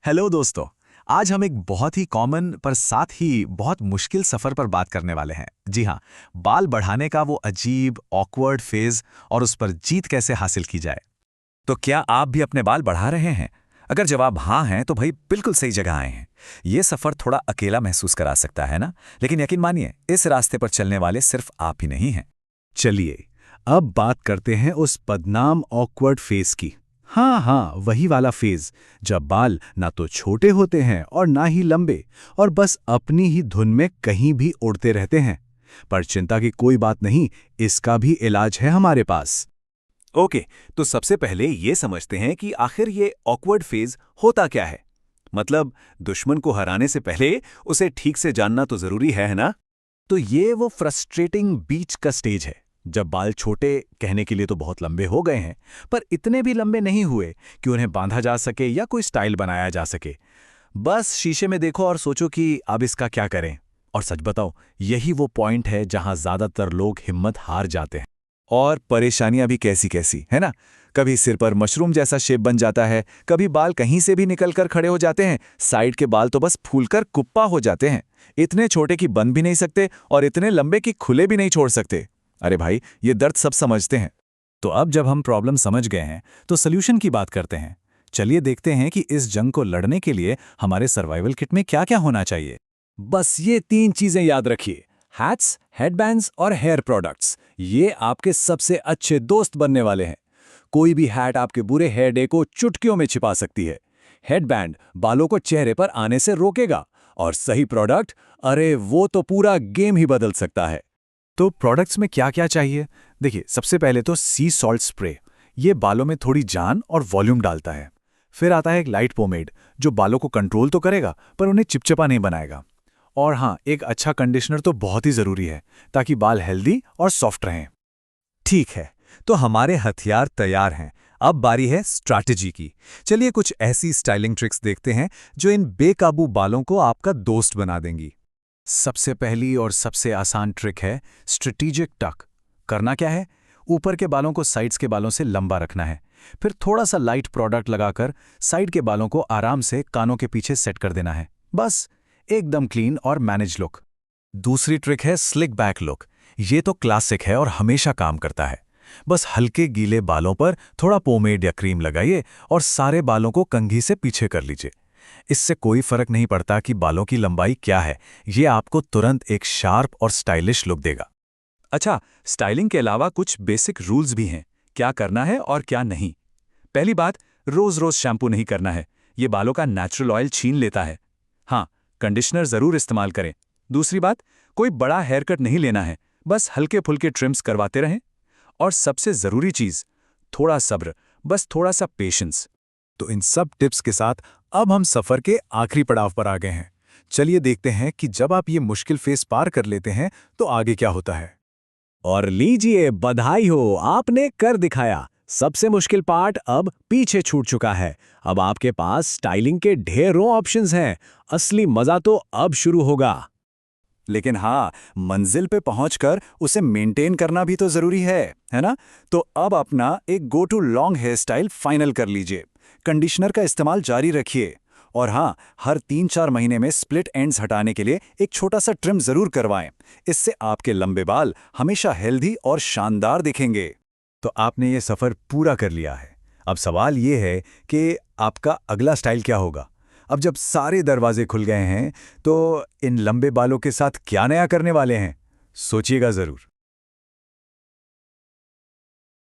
Hello दोस्तों। आज हम एक बहुत ही कॉमन पर साथ ही बहुत मुश्किल सफ़र पर बात करने वाले हैं। जी हाँ, बाल बढ़ाने का वो अजीब ऑकवर्ड फेज़ और उस पर जीत कैसे हासिल की जाए। तो क्या आप भी अपने बाल बढ़ा रहे हैं? अगर जवाब हाँ है तो भाई बिल्कुल सही जगह आए हैं। ये सफ़र थोड़ा अकेला महसूस करा सकता है ना, लेकिन यकीन मानिए इस रास्ते पर चलने वाले सिर्फ आप ही नहीं हैं। चलिए, अब बात करते हैं उस बदनाम ऑकवर्ड फेज की। हाँ, वही वाला फेज जब बाल ना तो छोटे होते हैं और ना ही लंबे, और बस अपनी ही धुन में कहीं भी उड़ते रहते हैं। पर चिंता की कोई बात नहीं, इसका भी इलाज है हमारे पास। ओके, तो सबसे पहले ये समझते हैं कि आखिर ये ऑकवर्ड फेज होता क्या है। मतलब दुश्मन को हराने से पहले उसे ठीक से जानना तो जरूरी है ना? तो ये वो फ्रस्ट्रेटिंग बीच का स्टेज है, जब बाल छोटे कहने के लिए तो बहुत लंबे हो गए हैं, पर इतने भी लंबे नहीं हुए कि उन्हें बांधा जा सके या कोई स्टाइल बनाया जा सके। बस शीशे में देखो और सोचो कि अब इसका क्या करें। और सच बताओ, यही वो पॉइंट है जहां ज्यादातर लोग हिम्मत हार जाते हैं। और परेशानियां भी कैसी कैसी है ना। कभी सिर पर मशरूम जैसा शेप बन जाता है, कभी बाल कहीं से भी निकलकर खड़े हो जाते हैं, साइड के बाल तो बस फूलकर कुप्पा हो जाते हैं। इतने छोटे कि बन भी नहीं सकते और इतने लंबे कि खुले भी नहीं छोड़ सकते। अरे भाई, ये दर्द सब समझते हैं। तो अब जब हम प्रॉब्लम समझ गए हैं तो सोल्यूशन की बात करते हैं। चलिए देखते हैं कि इस जंग को लड़ने के लिए हमारे सर्वाइवल किट में क्या क्या होना चाहिए। बस ये 3 चीजें याद रखिए: हैट्स, हेडबैंड्स और हेयर प्रोडक्ट्स। ये आपके सबसे अच्छे दोस्त बनने वाले हैं। कोई भी हैट आपके बुरे हेयर डे को चुटकियों में छिपा सकती है। हेडबैंड बालों को चेहरे पर आने से रोकेगा। और सही प्रोडक्ट, अरे वो तो पूरा गेम ही बदल सकता है। तो प्रोडक्ट्स में क्या क्या चाहिए? देखिए, सबसे पहले तो सी सॉल्ट स्प्रे। ये बालों में थोड़ी जान और वॉल्यूम डालता है। फिर आता है एक लाइट पोमेड, जो बालों को कंट्रोल तो करेगा पर उन्हें चिपचिपा नहीं बनाएगा। और हाँ, एक अच्छा कंडीशनर तो बहुत ही जरूरी है, ताकि बाल हेल्दी और सॉफ्ट रहें। ठीक है, तो हमारे हथियार तैयार हैं। अब बारी है स्ट्रैटेजी की। चलिए कुछ ऐसी स्टाइलिंग ट्रिक्स देखते हैं जो इन बेकाबू बालों को आपका दोस्त बना देंगी। सबसे पहली और सबसे आसान ट्रिक है स्ट्रेटेजिक टक। करना क्या है? ऊपर के बालों को साइड्स के बालों से लंबा रखना है। फिर थोड़ा सा लाइट प्रोडक्ट लगाकर साइड के बालों को आराम से कानों के पीछे सेट कर देना है। बस एकदम क्लीन और मैनेज लुक। दूसरी ट्रिक है स्लिक बैक लुक। ये तो क्लासिक है और हमेशा काम करता है। बस हल्के गीले बालों पर थोड़ा पोमेड या क्रीम लगाइए और सारे बालों को कंघी से पीछे कर लीजिए। इससे कोई फर्क नहीं पड़ता कि बालों की लंबाई क्या है, ये आपको तुरंत एक शार्प और स्टाइलिश लुक देगा। अच्छा, स्टाइलिंग के अलावा कुछ बेसिक रूल्स भी हैं, क्या करना है और क्या नहीं। पहली बात, रोज रोज शैम्पू नहीं करना है, ये बालों का नेचुरल ऑयल छीन लेता है। हाँ, कंडीशनर जरूर इस्तेमाल करें। दूसरी बात, कोई बड़ा हेयर कट नहीं लेना है, बस हल्के फुल्के ट्रिम्स करवाते रहें। और सबसे जरूरी चीज, थोड़ा सब्र, बस थोड़ा सा पेशेंस। तो इन सब टिप्स के साथ अब हम सफर के आखिरी पड़ाव पर आ गए हैं। चलिए देखते हैं कि जब आप ये मुश्किल फेस पार कर लेते हैं तो आगे क्या होता है। और लीजिए, बधाई हो, आपने कर दिखाया। सबसे मुश्किल पार्ट अब पीछे छूट चुका है। अब आपके पास स्टाइलिंग के ढेरों ऑप्शंस हैं। असली मजा तो अब शुरू होगा। लेकिन हाँ, मंजिल पे पहुंचकर उसे मेंटेन करना भी तो जरूरी है ना? तो अब अपना एक go to long hairstyle final कर लीजिए। कंडीशनर का इस्तेमाल जारी रखिए। और हाँ, हर 3-4 महीने में स्प्लिट एंड्स हटाने के लिए एक छोटा सा ट्रिम जरूर करवाएं। इससे आपके लंबे बाल हमेशा हेल्दी और शानदार दिखेंगे। तो आपने ये सफर पूरा कर लिया है। अब सवाल ये है कि आपका अगला स्टाइल क्या होगा। अब जब सारे दरवाजे खुल गए हैं तो इन लंबे बालों के साथ क्या नया करने वाले हैं, सोचिएगा जरूर।